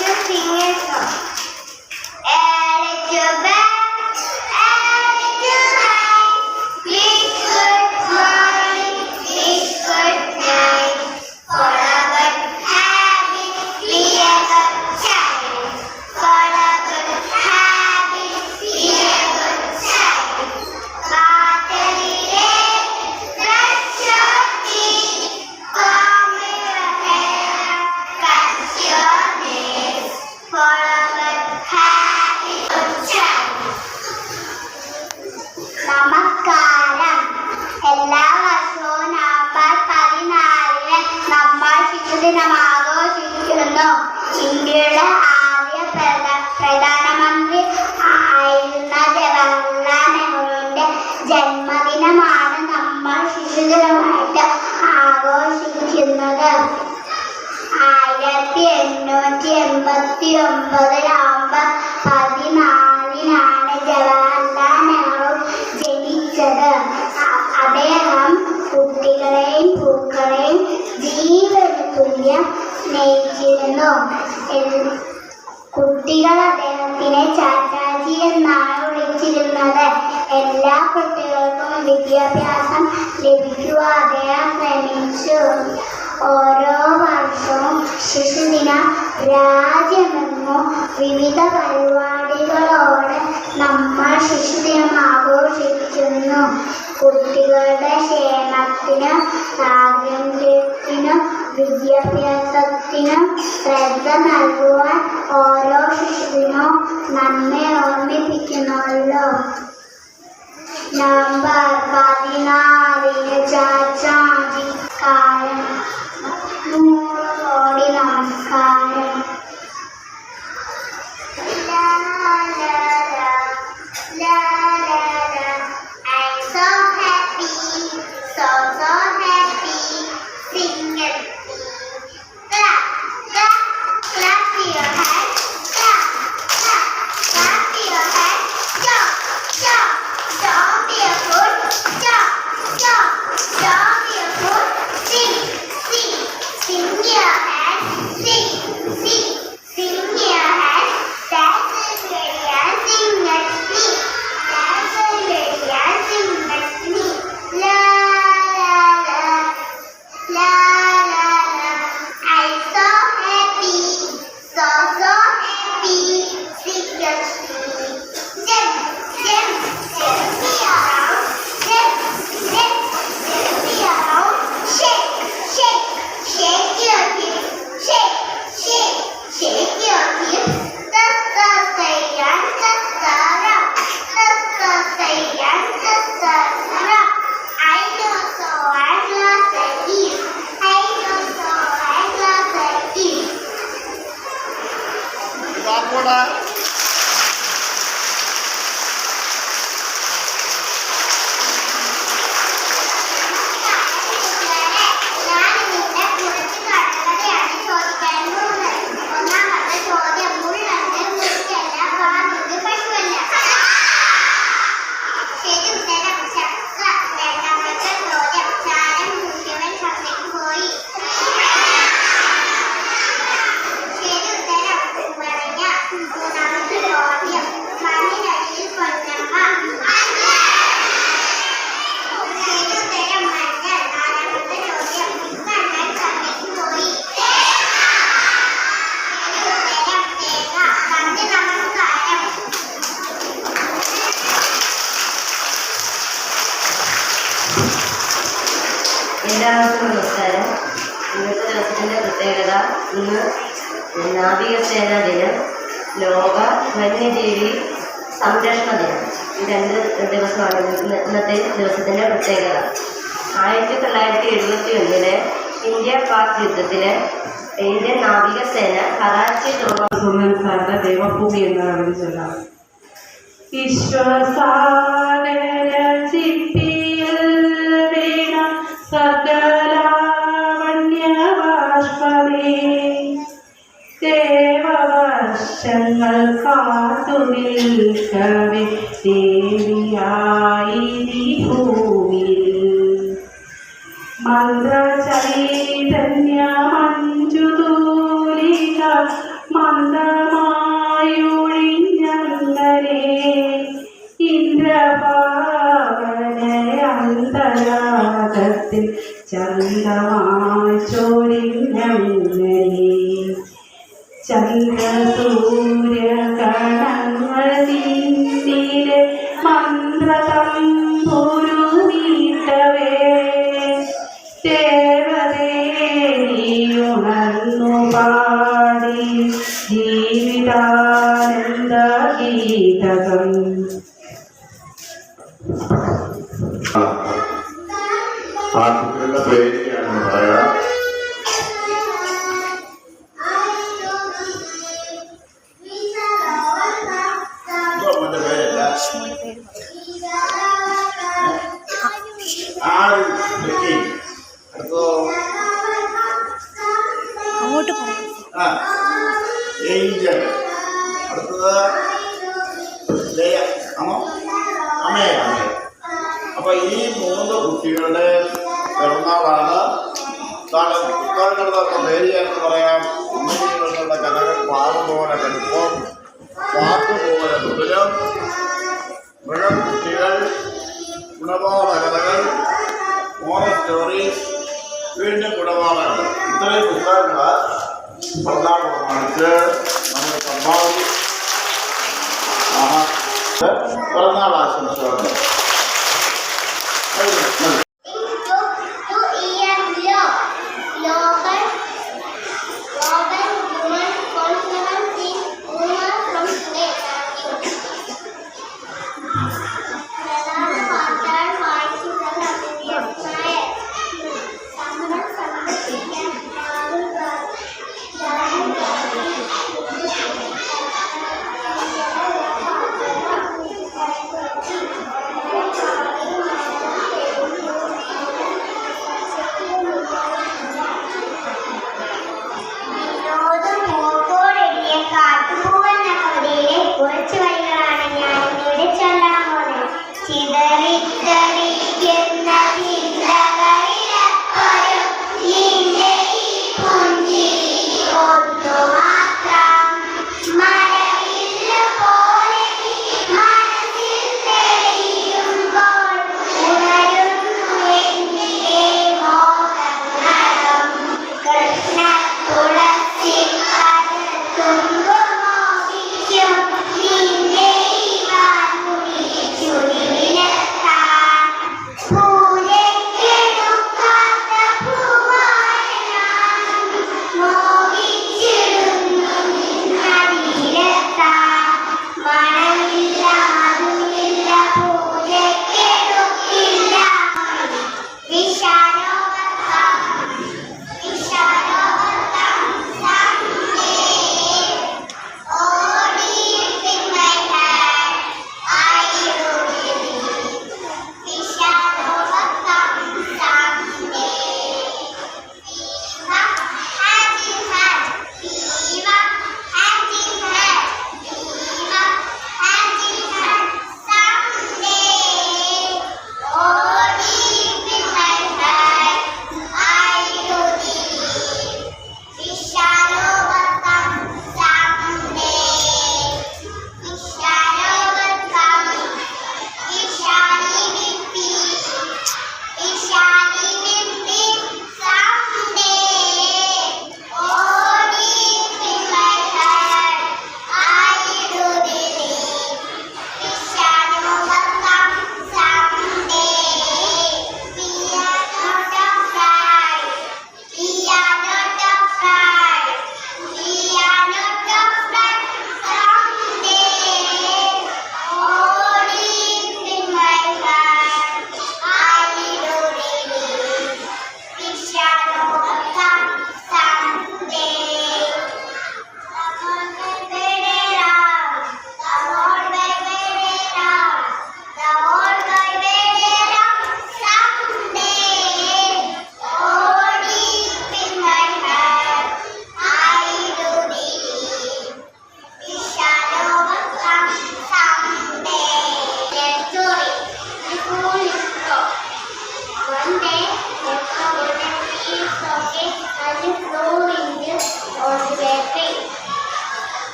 to sing a song. A little bell, a little high. Please good morning, please good night. For a good habit, be a good child. For a good habit, be a good child. Bathaliye, brush your teeth, comb your hair, cut your nails. For a good habit, good child. നമസ്കാരം. എല്ലാ വർഷവും November 14 നമ്മൾ ശിശുദിനം ആഘോഷിക്കുന്നു. ഇന്ത്യയുടെ ആദ്യ പ്രധാനമന്ത്രി ആയിരുന്ന ജവഹർലാൽ നെഹ്റുവിന്റെ ജന്മദിനമാണ് നമ്മൾ ശിശുദിനമായിട്ട് ആഘോഷിക്കുന്നത്. 1889 നവംബർ 14 ജവഹർലാൽ നെഹ്റു ജനിച്ചത്. അദ്ദേഹം കുട്ടികളെയും പൂക്കളെയും ജീവന് തുല്യം സ്നേഹിച്ചിരുന്നു. കുട്ടികൾ അദ്ദേഹത്തിനെ ചാച്ചാജി എന്നാണ് വിളിച്ചിരുന്നത്. എല്ലാ കുട്ടികൾക്കും വിദ്യാഭ്യാസം ലഭിക്കുവാൻ അദ്ദേഹം ശ്രമിച്ചു. ഓരോ വർഷവും ശിശുദിനം രാജ്യമെങ്ങും വിവിധ പരിപാടികളോടെ നമ്മൾ ശിശുദിനം ആഘോഷിക്കുന്നു. കുട്ടികളുടെ ക്ഷേമത്തിനും ആരോഗ്യത്തിനും വിദ്യാഭ്യാസത്തിനും ശ്രദ്ധ നൽകുവാൻ ഓരോ ശിശുദിനവും നമ്മെ ഓർമ്മിപ്പിക്കുന്നുള്ളൂ. നവംബർ 14 ചാച്ചാജി കാലം. 100 കോടി നമസ്കാരം. I'm so happy, so happy. Sing it. Clap, clap, clap your hands. Clap, clap, clap your hands. Jump, jump, jump your foot. Jump, jump, jump your foot. Sing, sing, sing your hands. Sing, sing, sing your hands. Dance with me and sing with me. Dance with me and sing with me. La la la, la la la. I'm so happy, so happy. Sing with me. Jump, jump, jump me around. Jump, jump, jump me around. Shake, shake, shake your hips. Shake, shake, shake your hips. Say and rub. Say and rub. I know so and lost the ease. I know so and lost the ease. ഞാൻ നിന്നെ കുറച്ച് കടകഥയാണ് ചോദിക്കാൻ പോകുന്നത്. ഒന്നാമത്തെ ചോദ്യം, മുള്ളുണ്ട് മുറിക്കല്ല, വാങ്ങുന്നത് പശുവല്ല. ശരി ഉത്തരം ചക്ക. രണ്ടാമത്തെ ചോദ്യം, ചാരം മുഴുവൻ ചക്കയ്ക്ക് പോയി. ശരി ഉത്തരം കുമരങ്ങ. മൂന്നാമത്തെ ചോദ്യം, മണ്ണിനടിയിൽ പൊന്നമ്മ. ശരി ഉത്തരം മഞ്ഞൾ. നാലാമത്തെ ചോദ്യം, കണ്ണൻ ചക്കയ്ക്ക് പോയി. ശരി ഉത്തരം തേങ്ങ. നന്ദി, നമസ്കാരം. എല്ലാവർക്കും നമസ്കാരം. ഇന്നത്തെ ദിവസത്തിൻ്റെ പ്രത്യേകത, ഇന്ന് നാവികസേനാ ദിനം, ലോക വന്യജീവി സംരക്ഷണ ദിനം. ഈ 2 ദിവസമാണ് ഇന്നത്തെ ദിവസത്തിൻ്റെ പ്രത്യേകത. 1971 ഇന്ത്യ പാക് യുദ്ധത്തിൽ ഇന്ത്യൻ നാവികസേന കറാച്ചി തുറമുഖ ദേവഭൂമി എന്നാണ് അവർ ചൊല്ലാം. വിശ്വസാഗര ചിപ്പിയിൽ വീണ സകലാവണ്യബാഷ്പമേ, ദേവവർഷങ്ങൾ കാത്തുനിൽക്കവേ ദേവിയായി നീ ഭൂമിയിൽ. മന്ത്രചൈതന്യ മഞ്ജുതൂലിക മന്ദ ചൊരിഞ്ഞങ്ങനെ ചന്ദ്രസൂര്യ കണങ്ങളിലെ മന്ത്രതമ്പുരു നീട്ടവേ ദേവദേവിയുണർന്നു പാടി ജീവിതാനന്ദ ഗീതകം. ആ കുട്ടികളുടെ പേരെയാണ് പറയാം. അങ്ങോട്ട് പറയാം. ഏഞ്ചൽ, അടുത്തത് ജയ, അമ്മയാണ്. അപ്പൊ ഈ 3 കുട്ടികളുടെ പിറന്നാളാണ്. പുസ്തകങ്ങളുടെ പേര് എന്ന് പറയാം. അമ്മയുടെ കഥകൾ പാടുപോലെ കടുപ്പം, പാട്ടുപോലെ മൃദുലം, മൃഗം കുട്ടികൾ, ഗുണപാഠ കഥകൾ, മോറൽ സ്റ്റോറീസ്, വീണ്ടും ഗുണപാഠങ്ങൾ. ഇത്രയും പുസ്തകങ്ങൾ പിറന്നാൾ പ്രമാണിച്ച് നമ്മൾ സംഭാവന പിറന്നാൾ ആശംസകളുണ്ട്.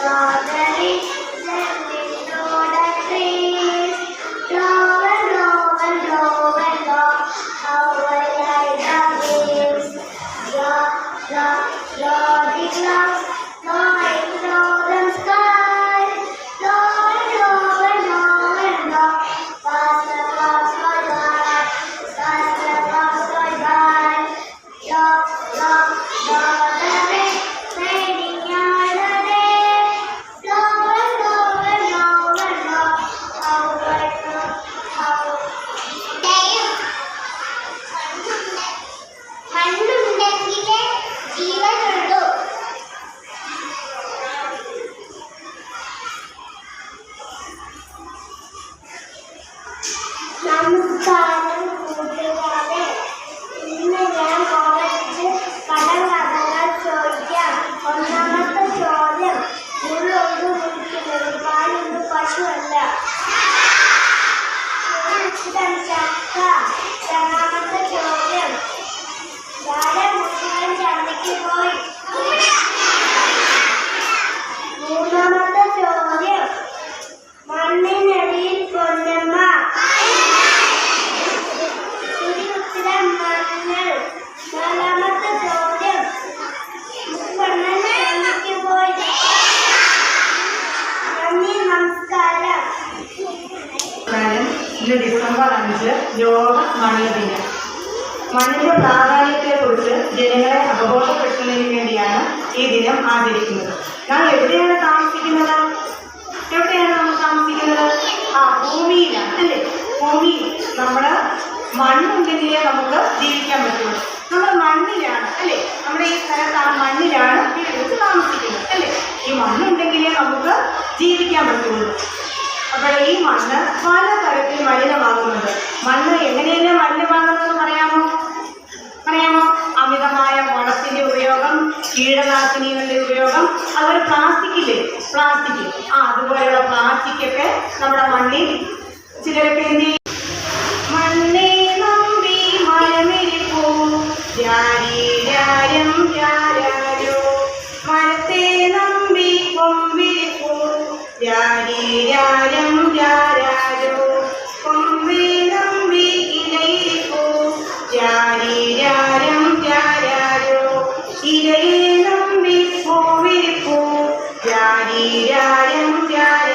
Gathering them below the trees. Drove and drove and drove and drove. How I like the waves. Draw the clouds. Blowing through the sky. Blow and blow and blow and blow. Past the clouds go by. Past the clouds go by. Blow the rain. Raining all the day. Blow and blow and blow and blow. How I know how. മണ്ണുണ്ടെങ്കിലേ ജീവനുള്ളൂ. നമസ്കാരം കൂട്ടുകാരെ, ഇന്ന് ഞാൻ കുറച്ച് കടങ്കഥകൾ ചോദിക്കാം. ഒന്നാമത്തെ ചോദ്യം, മുള്ളൊന്ന് മുറിക്കുന്നത് പാലൊന്ന് പശുവല്ല. ഉത്തരം ചക്ക. രണ്ടാമത്തെ ചോദ്യം, വാഴ മുഴുവൻ ചന്തയ്ക്ക് പോയി. മൂന്നാമത്തെ ചോദ്യം, മണ്ണിനടിയിൽ പൊന്നമ്മ. ശരി ഉത്തരം മണ്ണ്. നാലാമത്തെ ചോദ്യം, മുക്കണ്ണൻ ചന്തയ്ക്ക് പോയി. നന്ദി, നമസ്കാരം. ഇന്ന് ഡിസംബർ 5 ലോക മണ്ണ് ദിനം. മണ്ണിന്റെ പ്രാധാന്യത്തെക്കുറിച്ച് ജനങ്ങളെ അവബോധപ്പെടുത്തുന്നതിന് വേണ്ടിയാണ് ഈ ദിനം ആചരിക്കുന്നത്. നാം എവിടെയാണ് താമസിക്കുന്നത്? എവിടെയാണ് നമ്മൾ താമസിക്കുന്നത്? ഭൂമിയിലാണ്, അല്ലേ? ഭൂമിയിൽ നമ്മൾ മണ്ണുണ്ടെങ്കിലേ നമുക്ക് ജീവിക്കാൻ പറ്റുള്ളൂ. നമ്മൾ മണ്ണിലാണ്, അല്ലേ? നമ്മുടെ ഈ സ്ഥലത്ത് ആ മണ്ണിലാണ് വീട് വെച്ച് താമസിക്കുന്നത്, അല്ലേ? ഈ മണ്ണുണ്ടെങ്കിലേ നമുക്ക് ജീവിക്കാൻ പറ്റുള്ളൂ. അപ്പോൾ ഈ മണ്ണ് പലതരത്തിൽ മലിനമാകുന്നുണ്ട്. മണ്ണ് എങ്ങനെയെല്ലാം മലിനമാകുന്നതെന്ന് പറയാമോ? അമിതമായ വളത്തിന്റെ ഉപയോഗം, കീടനാശിനികളുടെ ഉപയോഗം, അതുപോലെ പ്ലാസ്റ്റിക് ഇല്ലേ? അതുപോലെയുള്ള പ്ലാസ്റ്റിക്കൊക്കെ നമ്മുടെ മണ്ണിൽ ചിലരൊക്കെ എന്ത് ചെയ്യും? മണ്ണേ നമ്പി മരമിരിപ്പൂ രാരീരാരം രാരാരോ. മരത്തെ നമ്പി കൊമ്പിരിപ്പൂ രാരീരാരം രാരാരോ. കൊമ്പേ നമ്പി ഇലയിരിപ്പൂ രാരീരാരം രാരാരോ. ഇലയെ നമ്പി പൂവിരിപ്പൂ രാരീരാരം രാരാരോ.